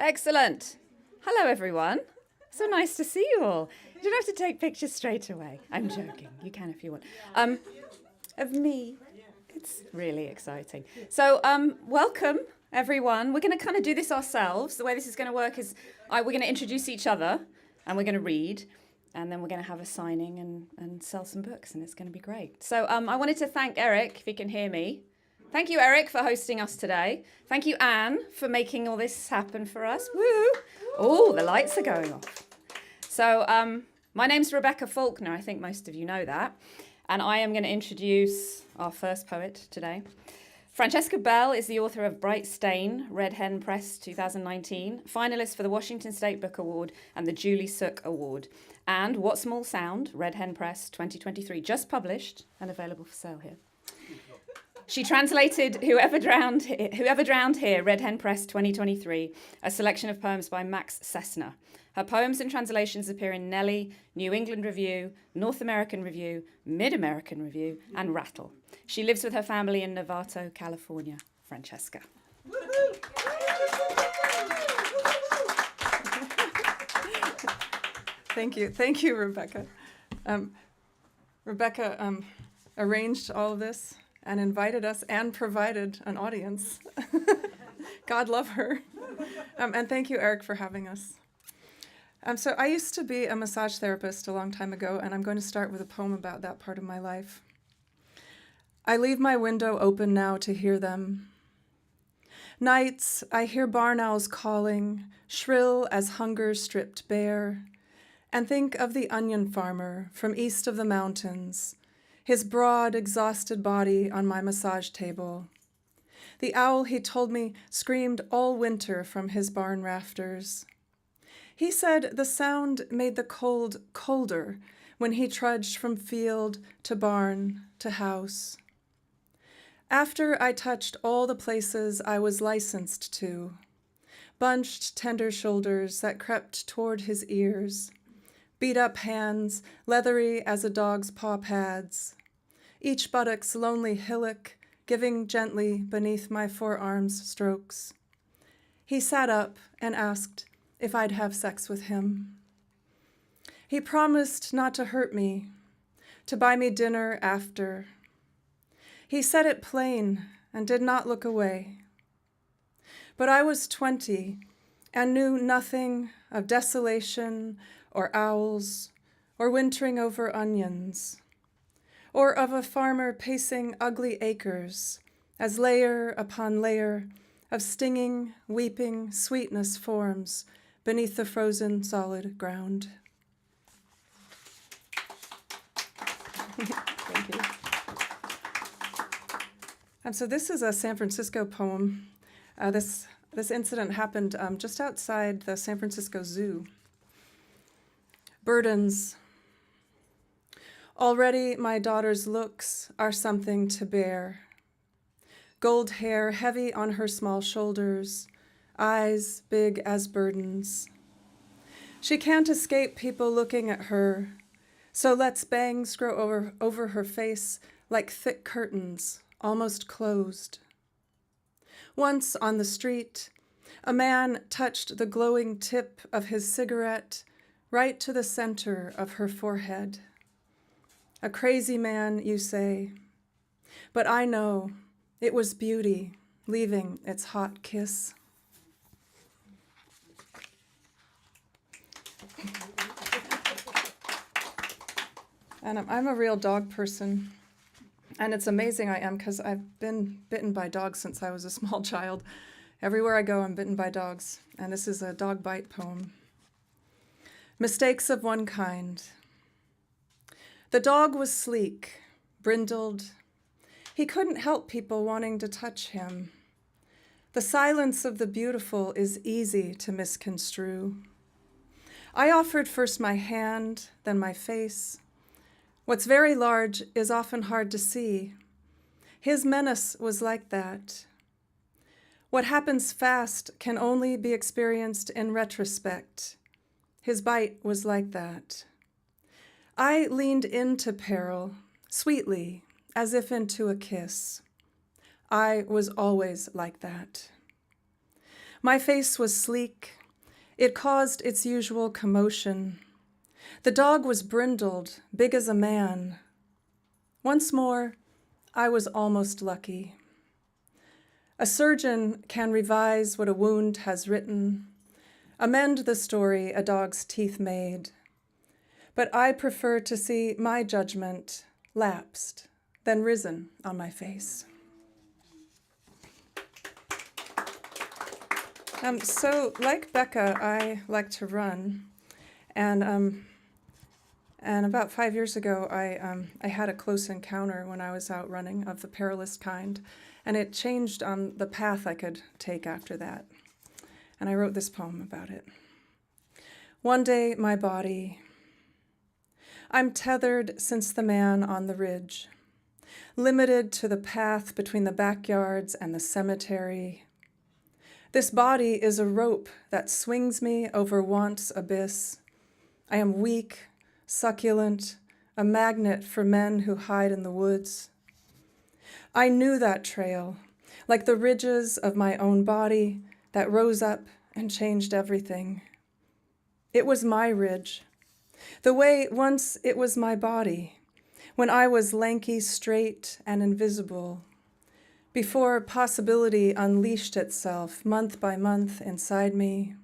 Excellent. Hello, everyone. So nice to see you all. You don't have to take pictures straight away. I'm joking. You can if you want. Of me. It's really exciting. So welcome, everyone. We're going to kind of do this ourselves. The way this is going to work is we're going to introduce each other, and we're going to read, and then we're going to have a signing and sell some books, and it's going to be great. So I wanted to thank Eric, if he can hear me. Thank you, Eric, for hosting us today. Thank you, Anne, for making all this happen for us. Woo! Oh, the lights are going off. So my name's Rebecca Faulkner. I think most of you know that. And I am going to introduce our first poet today. Francesca Bell is the author of Bright Stain, Red Hen Press 2019, finalist for the Washington State Book Award and the Julie Sook Award. And What Small Sound, Red Hen Press 2023, just published and available for sale here. She translated Whoever Drowned Here, Red Hen Press 2023, a selection of poems by Max Sessner. Her poems and translations appear in Nelly, New England Review, North American Review, Mid-American Review, and Rattle. She lives with her family in Novato, California. Francesca. Thank you, Rebecca. Rebecca arranged all of this and invited us and provided an audience. God love her. And thank you, Eric, for having us. So I used to be a massage therapist a long time ago, and I'm going to start with a poem about that part of my life. I leave my window open now to hear them. Nights, I hear barn owls calling, shrill as hunger stripped bare, and think of the onion farmer from east of the mountains, his broad, exhausted body on my massage table. The owl, he told me, screamed all winter from his barn rafters. He said the sound made the cold colder when he trudged from field to barn to house. After I touched all the places I was licensed to, bunched tender shoulders that crept toward his ears, beat up hands, leathery as a dog's paw pads, each buttock's lonely hillock giving gently beneath my forearms strokes. He sat up and asked if I'd have sex with him. He promised not to hurt me, to buy me dinner after. He said it plain and did not look away. But I was 20 and knew nothing of desolation or owls or wintering over onions, or of a farmer pacing ugly acres as layer upon layer of stinging, weeping sweetness forms beneath the frozen solid ground. Thank you. So this is a San Francisco poem. This incident happened just outside the San Francisco Zoo. Burdens. Already my daughter's looks are something to bear. Gold hair heavy on her small shoulders, eyes big as burdens. She can't escape people looking at her, so lets bangs grow over her face like thick curtains, almost closed. Once on the street, a man touched the glowing tip of his cigarette right to the center of her forehead. A crazy man, you say, but I know it was beauty leaving its hot kiss. And I'm a real dog person, and it's amazing I am because I've been bitten by dogs since I was a small child. Everywhere I go, I'm bitten by dogs, and this is a dog bite poem. Mistakes of one kind. The dog was sleek, brindled. He couldn't help people wanting to touch him. The silence of the beautiful is easy to misconstrue. I offered first my hand, then my face. What's very large is often hard to see. His menace was like that. What happens fast can only be experienced in retrospect. His bite was like that. I leaned into peril, sweetly, as if into a kiss. I was always like that. My face was sleek. It caused its usual commotion. The dog was brindled, big as a man. Once more, I was almost lucky. A surgeon can revise what a wound has written, amend the story a dog's teeth made. But I prefer to see my judgment lapsed than risen on my face. So, like Becca, I like to run, and about 5 years ago, I had a close encounter when I was out running of the perilous kind, and it changed the path I could take after that. And I wrote this poem about it. One day, my body. I'm tethered since the man on the ridge, limited to the path between the backyards and the cemetery. This body is a rope that swings me over want's abyss. I am weak, succulent, a magnet for men who hide in the woods. I knew that trail, like the ridges of my own body that rose up and changed everything. It was my ridge, the way once it was my body, when I was lanky, straight, and invisible, before possibility unleashed itself month by month inside me.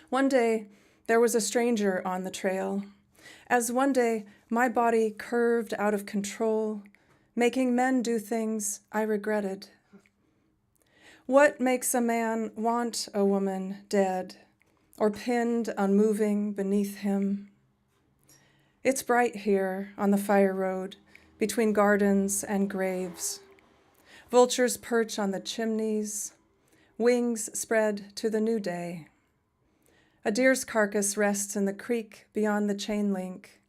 One day, there was a stranger on the trail, as one day my body curved out of control, making men do things I regretted. What makes a man want a woman dead or pinned unmoving beneath him? It's bright here on the fire road between gardens and graves. Vultures perch on the chimneys, wings spread to the new day. A deer's carcass rests in the creek beyond the chain link.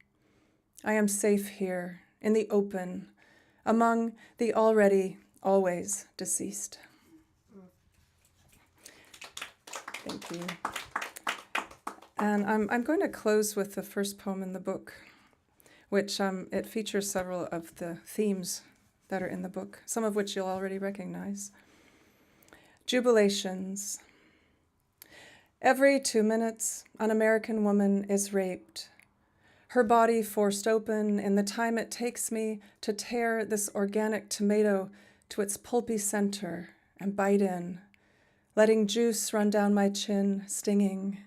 I am safe here in the open, among the already always deceased. Thank you. And I'm going to close with the first poem in the book, which it features several of the themes that are in the book, some of which you'll already recognize. Jubilations. Every 2 minutes, an American woman is raped, her body forced open in the time it takes me to tear this organic tomato to its pulpy center and bite in, letting juice run down my chin, stinging.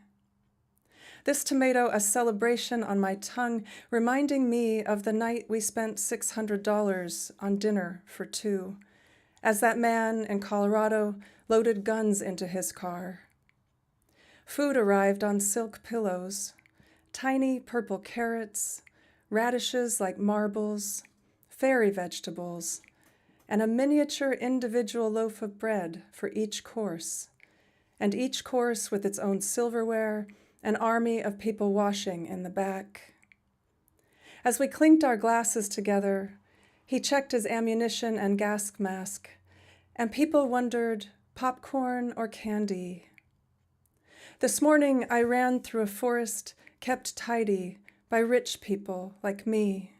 This tomato a celebration on my tongue, reminding me of the night we spent $600 on dinner for two, as that man in Colorado loaded guns into his car. Food arrived on silk pillows, tiny purple carrots, radishes like marbles, fairy vegetables, and a miniature individual loaf of bread for each course, and each course with its own silverware, an army of people washing in the back. As we clinked our glasses together, he checked his ammunition and gas mask, and people wondered, popcorn or candy? This morning I ran through a forest kept tidy by rich people like me,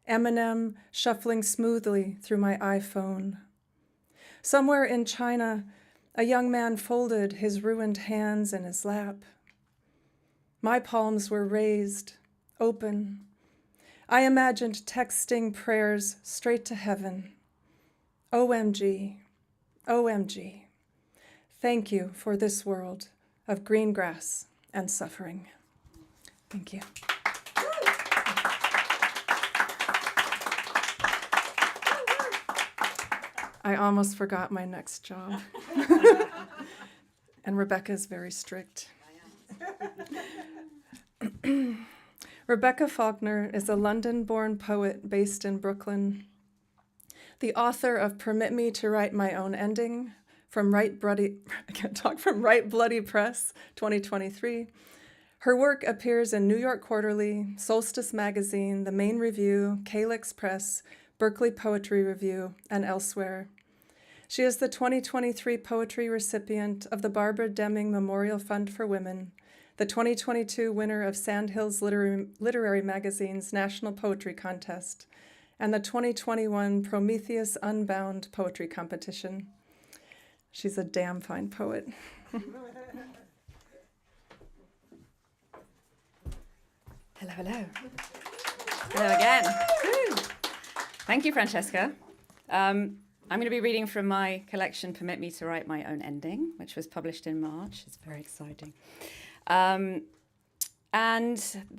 Eminem shuffling smoothly through my iPhone. Somewhere in China, a young man folded his ruined hands in his lap. My palms were raised, open. I imagined texting prayers straight to heaven. OMG, OMG. Thank you for this world of green grass and suffering. Thank you. I almost forgot my next job. And Rebecca is very strict. Rebecca Faulkner is a London-born poet based in Brooklyn, the author of Permit Me to Write My Own Ending from Right Bloody Press, 2023. Her work appears in New York Quarterly, Solstice Magazine, The Main Review, Calyx Press, Berkeley Poetry Review, and elsewhere. She is the 2023 poetry recipient of the Barbara Deming Memorial Fund for Women, the 2022 winner of Sandhills Literary Magazine's National Poetry Contest, and the 2021 Prometheus Unbound Poetry Competition. She's a damn fine poet. Hello, hello. Hello again. Woo. Thank you, Francesca. I'm going to be reading from my collection, Permit Me to Write My Own Ending, which was published in March. It's very exciting. And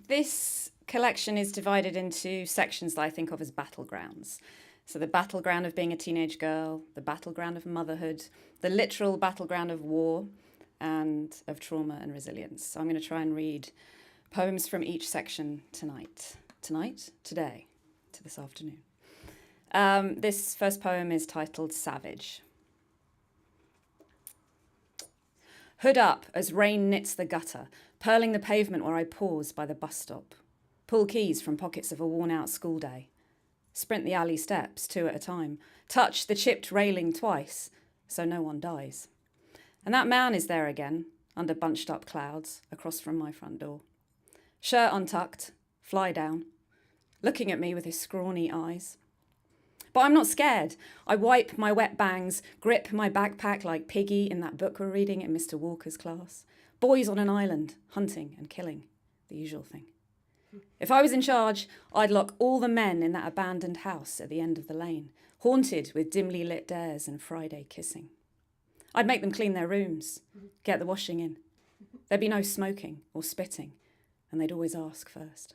this collection is divided into sections that I think of as battlegrounds. So the battleground of being a teenage girl, the battleground of motherhood, the literal battleground of war and of trauma and resilience. So I'm going to try and read poems from each section today, to this afternoon. This first poem is titled Savage. Hood up as rain knits the gutter, purling the pavement where I pause by the bus stop. Pull keys from pockets of a worn-out school day. Sprint the alley steps, 2 at a time. Touch the chipped railing twice, so no one dies. And that man is there again, under bunched-up clouds, across from my front door. Shirt untucked, fly down, looking at me with his scrawny eyes. But I'm not scared. I wipe my wet bangs, grip my backpack like Piggy in that book we're reading in Mr. Walker's class. Boys on an island, hunting and killing, the usual thing. If I was in charge, I'd lock all the men in that abandoned house at the end of the lane, haunted with dimly lit dares and Friday kissing. I'd make them clean their rooms, get the washing in. There'd be no smoking or spitting, and they'd always ask first.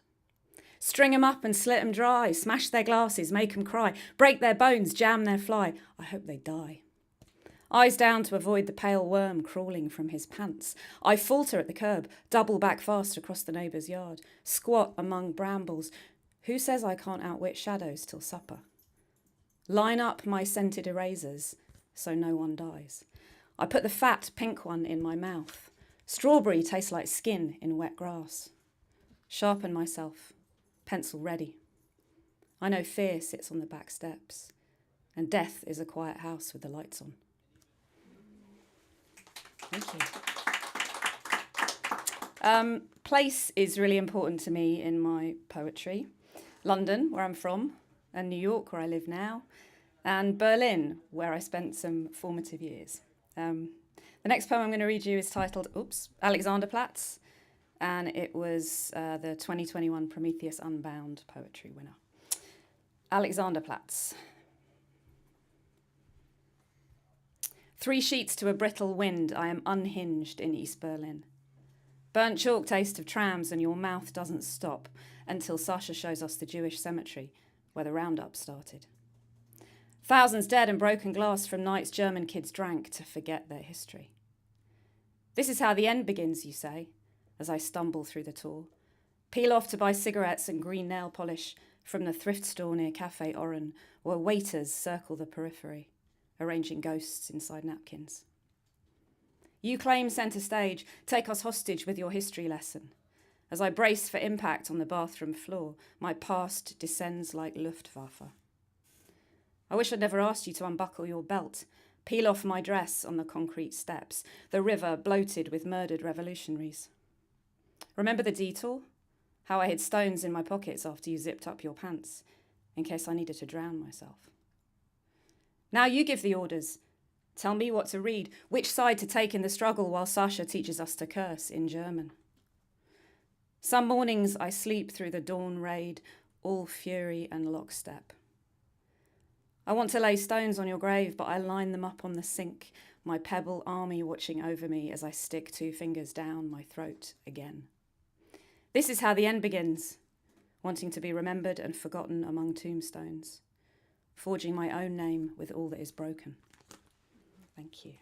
String 'em up and slit 'em dry, smash their glasses, make 'em cry, break their bones, jam their fly. I hope they die. Eyes down to avoid the pale worm crawling from his pants. I falter at the curb, double back fast across the neighbour's yard, squat among brambles. Who says I can't outwit shadows till supper? Line up my scented erasers so no one dies. I put the fat pink one in my mouth. Strawberry tastes like skin in wet grass. Sharpen myself, pencil ready. I know fear sits on the back steps, and death is a quiet house with the lights on. Thank you. Place is really important to me in my poetry. London, where I'm from, and New York, where I live now, and Berlin, where I spent some formative years. The next poem I'm going to read you is titled, Alexanderplatz, and it was the 2021 Prometheus Unbound Poetry winner. Alexanderplatz. 3 sheets to a brittle wind, I am unhinged in East Berlin. Burnt chalk taste of trams and your mouth doesn't stop until Sasha shows us the Jewish cemetery where the roundup started. Thousands dead and broken glass from nights German kids drank to forget their history. This is how the end begins, you say, as I stumble through the tour. Peel off to buy cigarettes and green nail polish from the thrift store near Café Oren, where waiters circle the periphery, arranging ghosts inside napkins. You claim centre stage, take us hostage with your history lesson. As I brace for impact on the bathroom floor, my past descends like Luftwaffe. I wish I'd never asked you to unbuckle your belt, peel off my dress on the concrete steps, the river bloated with murdered revolutionaries. Remember the detour? How I hid stones in my pockets after you zipped up your pants, in case I needed to drown myself. Now you give the orders. Tell me what to read, which side to take in the struggle while Sasha teaches us to curse in German. Some mornings I sleep through the dawn raid, all fury and lockstep. I want to lay stones on your grave, but I line them up on the sink, my pebble army watching over me as I stick 2 fingers down my throat again. This is how the end begins, wanting to be remembered and forgotten among tombstones, forging my own name with all that is broken. Thank you.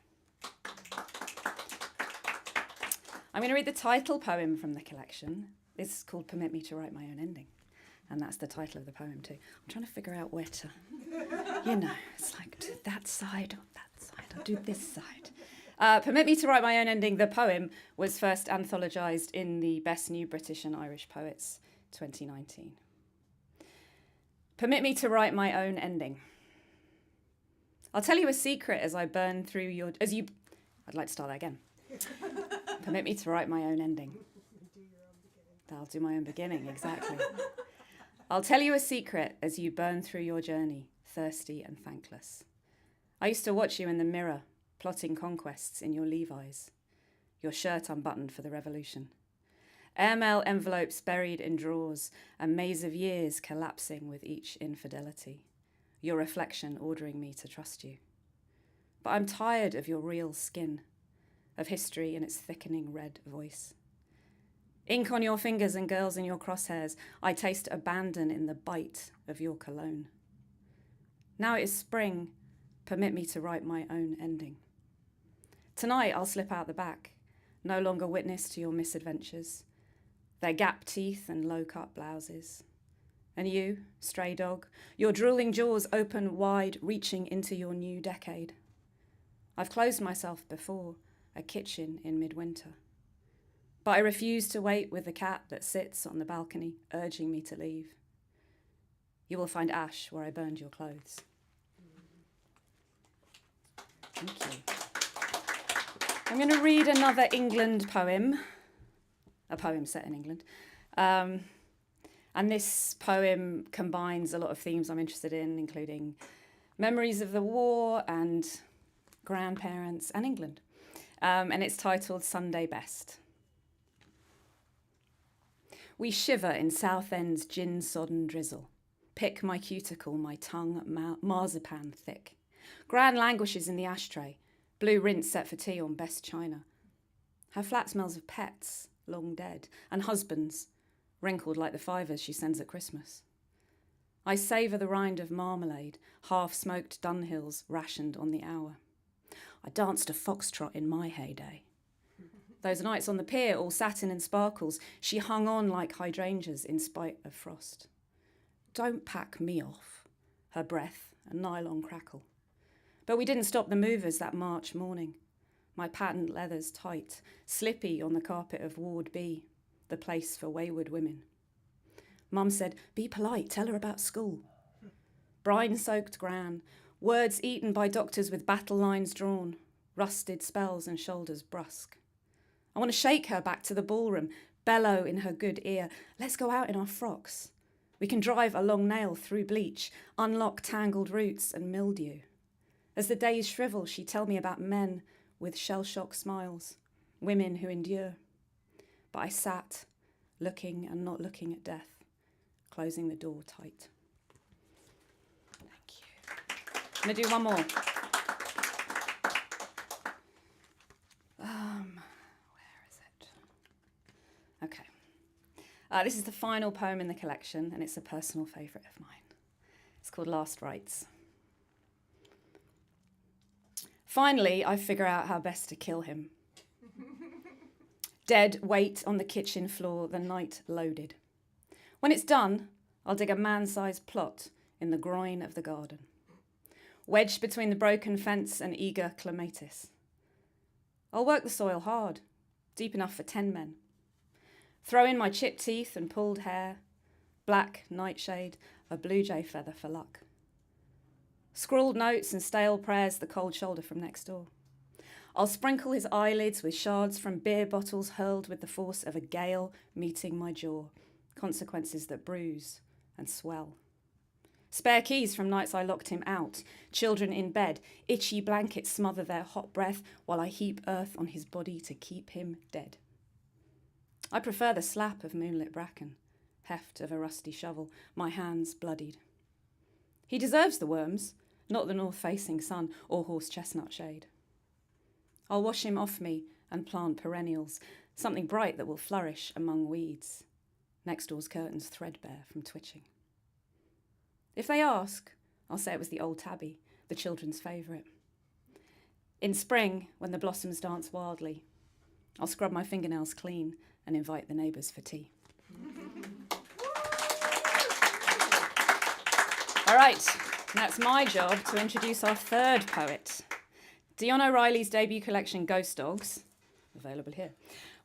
I'm going to read the title poem from the collection. It's called Permit Me to Write My Own Ending. And that's the title of the poem too. I'm trying to figure out where to, it's like to that side or that side. I'll do this side. Permit Me to Write My Own Ending, the poem, was first anthologised in the Best New British and Irish Poets 2019. Permit me to write my own ending. I'll tell you a secret as I burn through your... I'd like to start that again. Permit me to write my own ending. I'll do my own beginning, exactly. I'll tell you a secret as you burn through your journey, thirsty and thankless. I used to watch you in the mirror, plotting conquests in your Levi's, your shirt unbuttoned for the revolution. Airmail envelopes buried in drawers, a maze of years collapsing with each infidelity, your reflection ordering me to trust you. But I'm tired of your real skin, of history and its thickening red voice. Ink on your fingers and girls in your crosshairs, I taste abandon in the bite of your cologne. Now it is spring, permit me to write my own ending. Tonight I'll slip out the back, no longer witness to your misadventures, their gap teeth and low-cut blouses. And you, stray dog, your drooling jaws open wide, reaching into your new decade. I've closed myself before, a kitchen in midwinter. But I refuse to wait with the cat that sits on the balcony, urging me to leave. You will find ash where I burned your clothes. Thank you. I'm going to read another England poem, a poem set in England. And this poem combines a lot of themes I'm interested in, including memories of the war and grandparents and England. And it's titled Sunday Best. We shiver in Southend's gin-sodden drizzle. Pick my cuticle, my tongue marzipan thick. Gran languishes in the ashtray. Blue rinse set for tea on best china. Her flat smells of pets, long dead, and husbands, wrinkled like the fivers she sends at Christmas. I savour the rind of marmalade, half-smoked Dunhills rationed on the hour. I danced a foxtrot in my heyday. Those nights on the pier, all satin and sparkles, she hung on like hydrangeas in spite of frost. Don't pack me off, her breath a nylon crackle. But we didn't stop the movers that March morning. My patent leathers tight, slippy on the carpet of Ward B, the place for wayward women. Mum said, be polite, tell her about school. Brine-soaked Gran, words eaten by doctors with battle lines drawn, rusted spells and shoulders brusque. I want to shake her back to the ballroom, bellow in her good ear, let's go out in our frocks. We can drive a long nail through bleach, unlock tangled roots and mildew. As the days shrivel, she'd tell me about men with shell-shock smiles, women who endure. But I sat, looking and not looking at death, closing the door tight. Thank you. I'm going to do one more. Where is it? Okay. This is the final poem in the collection, and it's a personal favourite of mine. It's called Last Rites. Finally, I figure out how best to kill him. Dead weight on the kitchen floor, the night loaded. When it's done, I'll dig a man-sized plot in the groin of the garden, wedged between the broken fence and eager clematis. I'll work the soil hard, deep enough for 10 men. Throw in my chipped teeth and pulled hair, black nightshade, a blue jay feather for luck. Scrawled notes and stale prayers the cold shoulder from next door. I'll sprinkle his eyelids with shards from beer bottles hurled with the force of a gale meeting my jaw, consequences that bruise and swell. Spare keys from nights I locked him out, children in bed, itchy blankets smother their hot breath while I heap earth on his body to keep him dead. I prefer the slap of moonlit bracken, heft of a rusty shovel, my hands bloodied. He deserves the worms, not the north-facing sun or horse-chestnut shade. I'll wash him off me and plant perennials, something bright that will flourish among weeds. Next door's curtains threadbare from twitching. If they ask, I'll say it was the old tabby, the children's favourite. In spring, when the blossoms dance wildly, I'll scrub my fingernails clean and invite the neighbours for tea. All right, that's my job to introduce our third poet. Dion O'Reilly's debut collection, Ghost Dogs, available here,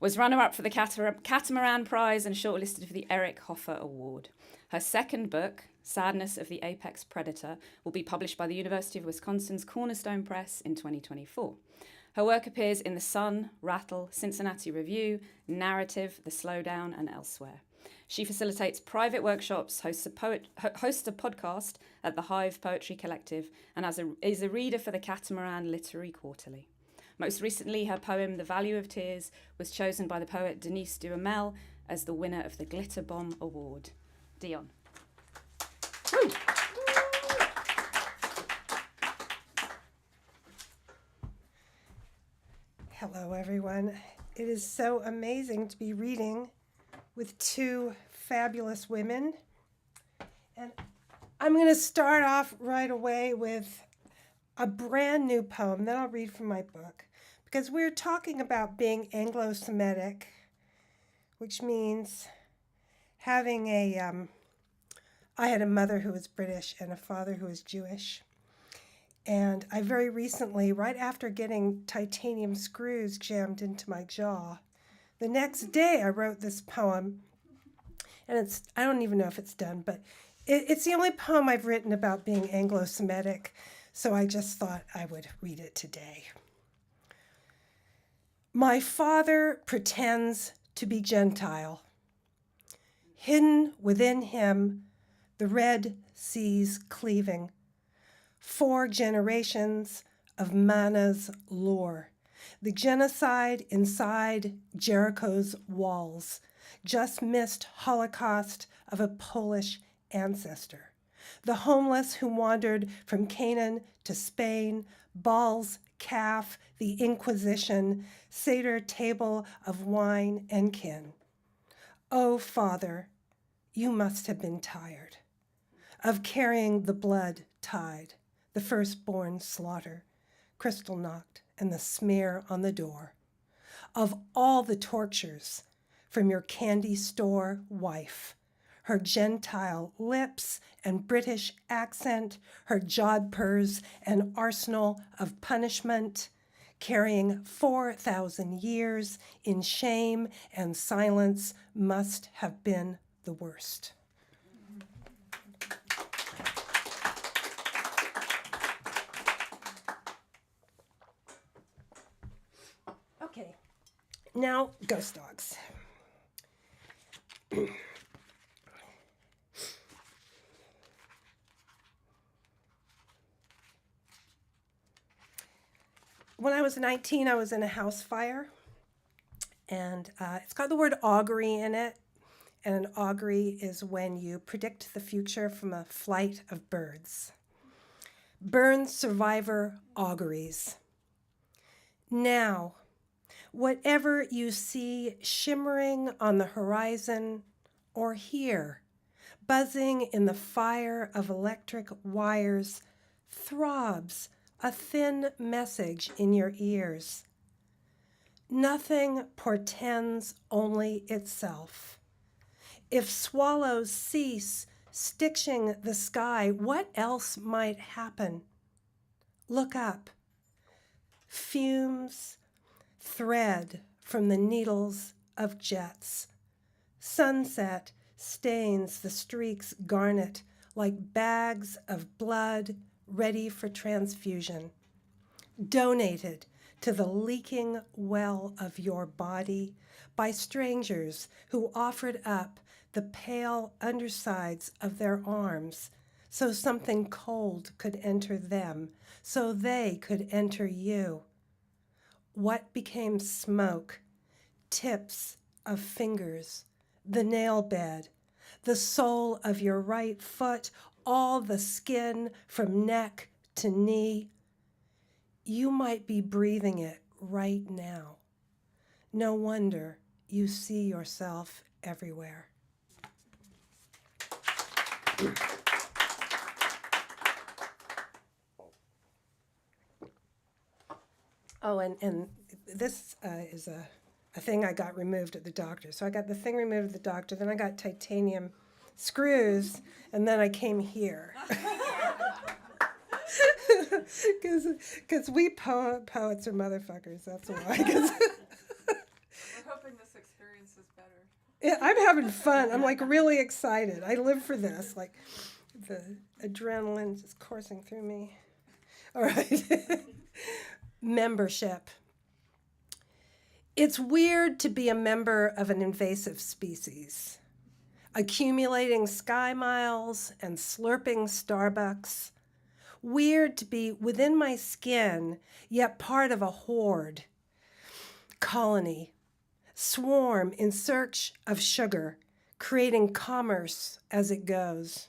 was runner-up for the Catamaran Prize and shortlisted for the Eric Hoffer Award. Her second book, Sadness of the Apex Predator, will be published by the University of Wisconsin's Cornerstone Press in 2024. Her work appears in The Sun, Rattle, Cincinnati Review, Narrative, The Slowdown, and elsewhere. She facilitates private workshops, hosts a podcast at the Hive Poetry Collective, and is a reader for the Catamaran Literary Quarterly. Most recently, her poem The Value of Tears was chosen by the poet Denise Duhamel as the winner of the Glitter Bomb Award. Dion. Woo. Hello, everyone. It is so amazing to be reading with two fabulous women. And I'm going to start off right away with a brand new poem. Then I'll read from my book. Because we're talking about being Anglo-Semitic, which means having I had a mother who was British and a father who was Jewish. And I very recently, right after getting titanium screws jammed into my jaw, the next day I wrote this poem. And I don't even know if it's done, but it's the only poem I've written about being Anglo-Semitic. So I just thought I would read it today. My father pretends to be Gentile. Hidden within him, the Red Sea's cleaving. 4 generations of manna's lore. The genocide inside Jericho's walls. Just missed Holocaust of a Polish ancestor. The homeless who wandered from Canaan to Spain, Baal's calf, the Inquisition, Seder table of wine and kin. Oh, Father, you must have been tired of carrying the blood tide, the firstborn slaughter, Kristallnacht, and the smear on the door, of all the tortures from your candy store wife, her Gentile lips and British accent, her jodhpurs and arsenal of punishment, carrying 4,000 years in shame and silence must have been the worst. Okay, now ghost dogs. When I was 19, I was in a house fire, and it's got the word augury in it, and an augury is when you predict the future from a flight of birds. Burn survivor auguries. Now, whatever you see shimmering on the horizon or hear buzzing in the fire of electric wires throbs a thin message in your ears. Nothing portends only itself. If swallows cease stitching the sky, what else might happen? Look up. Fumes thread from the needles of jets. Sunset stains the streaks garnet like bags of blood ready for transfusion, donated to the leaking well of your body by strangers who offered up the pale undersides of their arms so something cold could enter them, so they could enter you. What became smoke? Tips of fingers, the nail bed, the sole of your right foot, all the skin from neck to knee. You might be breathing it right now. No wonder you see yourself everywhere. Oh, and this is a thing I got removed at the doctor. So I got the thing removed at the doctor, then I got titanium screws, and then I came here. Because we poets are motherfuckers, that's why. We're hoping this experience is better. Yeah, I'm having fun. I'm like really excited. I live for this. Like the adrenaline just coursing through me. All right. Membership. It's weird to be a member of an invasive species. accumulating sky miles and slurping Starbucks. Weird to be within my skin, yet part of a horde. Colony, swarm in search of sugar, creating commerce as it goes.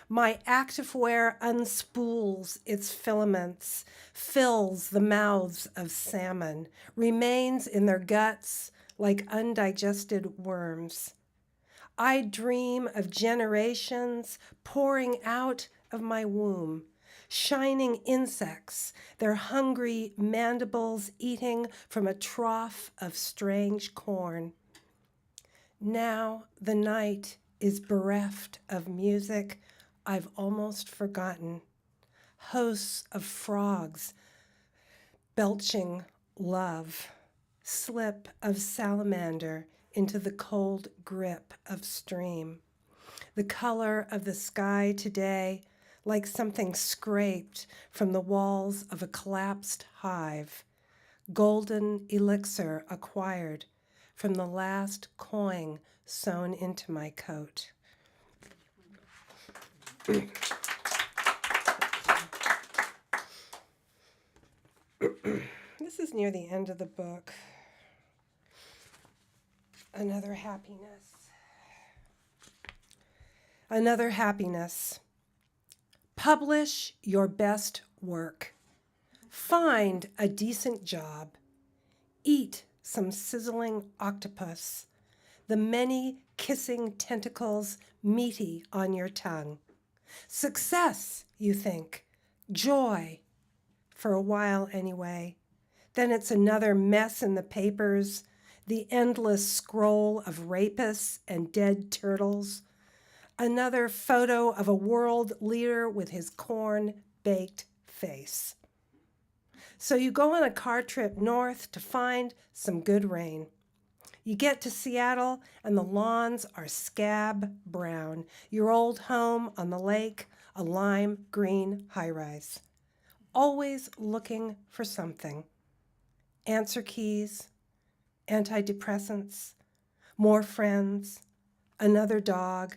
My activewear unspools its filaments, fills the mouths of salmon, remains in their guts like undigested worms. I dream of generations pouring out of my womb, shining insects, their hungry mandibles eating from a trough of strange corn. Now the night is bereft of music I've almost forgotten. Hosts of frogs belching love, slip of salamander into the cold grip of stream. The color of the sky today, like something scraped from the walls of a collapsed hive, golden elixir acquired from the last coin sewn into my coat. This is near the end of the book. Another happiness. Another happiness. Publish your best work. Find a decent job. Eat some sizzling octopus. The many kissing tentacles meaty on your tongue. Success, you think. Joy. For a while anyway. Then it's another mess in the papers, the endless scroll of rapists and dead turtles. Another photo of a world leader with his corn-baked face. So you go on a car trip north to find some good rain. You get to Seattle and the lawns are scab brown. Your old home on the lake, a lime green high-rise. Always looking for something. Answer keys, antidepressants, more friends, another dog,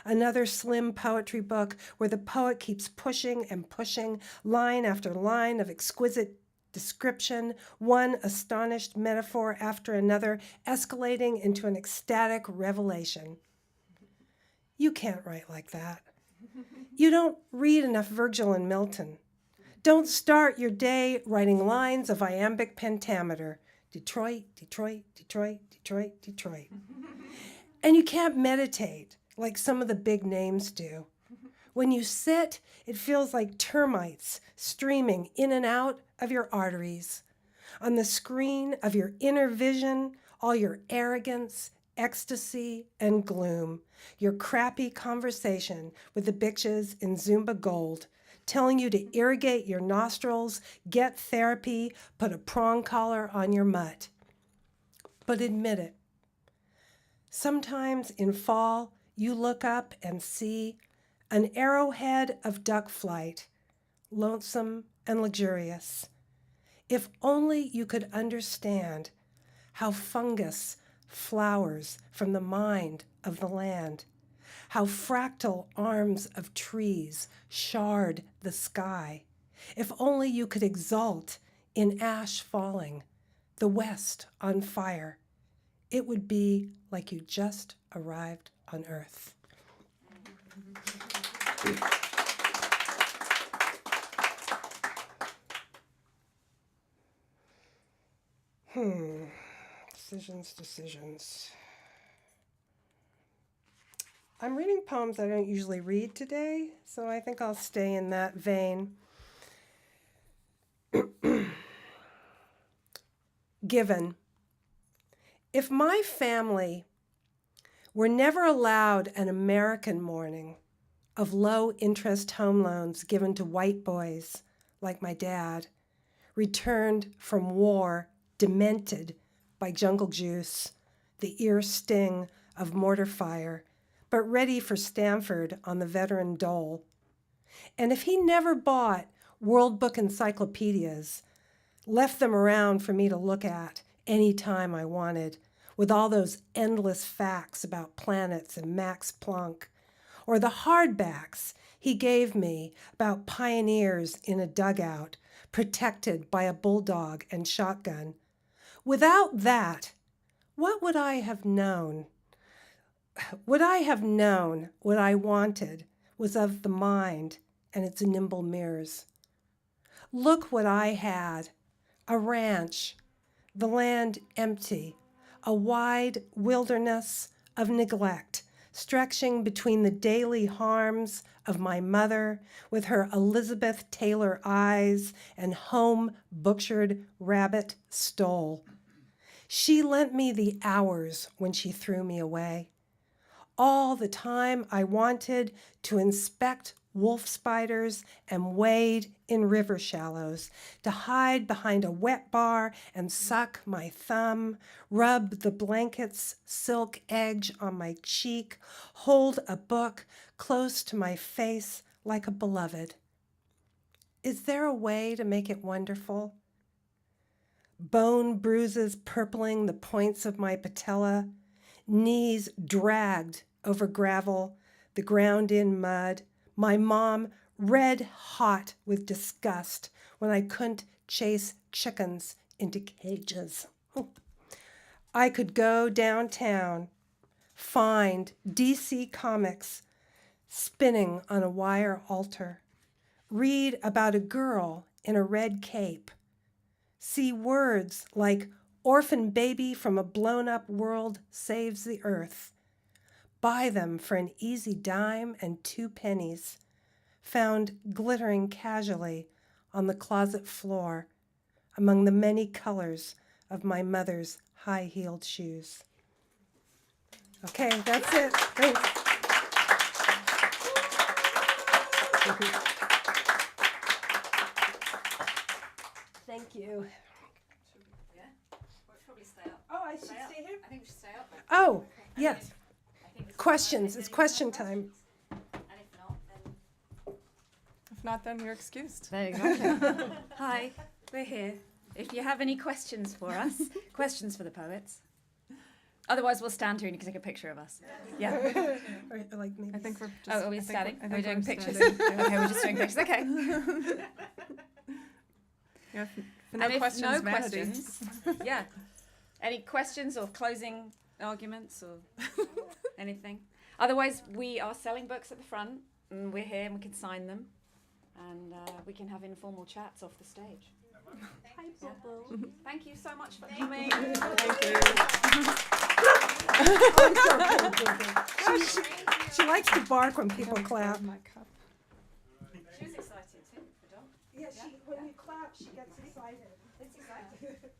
another slim poetry book where the poet keeps pushing and pushing, line after line of exquisite description, one astonished metaphor after another, escalating into an ecstatic revelation. You can't write like that. You don't read enough Virgil and Milton. Don't start your day writing lines of iambic pentameter. Detroit, Detroit, Detroit, Detroit, Detroit. And you can't meditate like some of the big names do. When you sit, it feels like termites streaming in and out of your arteries. On the screen of your inner vision, all your arrogance, ecstasy, and gloom. Your crappy conversation with the bitches in Zumba Gold, telling you to irrigate your nostrils, get therapy, put a prong collar on your mutt. But admit it. Sometimes in fall, you look up and see an arrowhead of duck flight, lonesome and luxurious. If only you could understand how fungus flowers from the mind of the land, how fractal arms of trees shard the sky. If only you could exult in ash falling, the west on fire. It would be like you just arrived on Earth. Decisions. I'm reading poems I don't usually read today, so I think I'll stay in that vein. Given. If my family were never allowed an American morning of low-interest home loans given to white boys like my dad, returned from war demented by jungle juice, the ear sting of mortar fire, but ready for Stanford on the veteran dole. And if he never bought World Book encyclopedias, left them around for me to look at any time I wanted, with all those endless facts about planets and Max Planck, or the hardbacks he gave me about pioneers in a dugout protected by a bulldog and shotgun. Without that, what would I have known? Would I have known what I wanted was of the mind and its nimble mirrors? Look what I had, a ranch, the land empty, a wide wilderness of neglect, stretching between the daily harms of my mother with her Elizabeth Taylor eyes and home-butchered rabbit stole. She lent me the hours when she threw me away. All the time I wanted to inspect wolf spiders and wade in river shallows, to hide behind a wet bar and suck my thumb, rub the blanket's silk edge on my cheek, hold a book close to my face like a beloved. Is there a way to make it wonderful? Bone bruises purpling the points of my patella, knees dragged over gravel, the ground in mud, my mom red hot with disgust when I couldn't chase chickens into cages. I could go downtown, find DC Comics spinning on a wire altar, read about a girl in a red cape, see words like orphan baby from a blown-up world saves the earth, buy them for an easy dime and 2 pennies, found glittering casually on the closet floor among the many colors of my mother's high-heeled shoes. Okay, that's it. Thanks. Thank you. Yeah? We'll probably stay up. Oh, I should stay here? I think we should stay up. Oh, yes. I think it's Questions. It's question time. And if not, then... If not, then you're excused. There you go. Hi, we're here. If you have any questions for us, questions for the poets. Otherwise, we'll stand here and you can take a picture of us. Yeah. Or like maybe I think we're just. Oh, are we I think standing? I Are think we doing we're pictures? standing. Okay, we're just doing pictures. Okay. Yeah, And no if questions, no vanity. questions, yeah. Any questions or closing arguments or anything? Otherwise, we are selling books at the front, and we're here and we can sign them, and we can have informal chats off the stage. Hi, Bubble. Thank you so much for coming. Thank you. She likes to bark when people clap. My cup. She was excited too, the dog. Yeah, when you clap, she gets excited. It's exciting.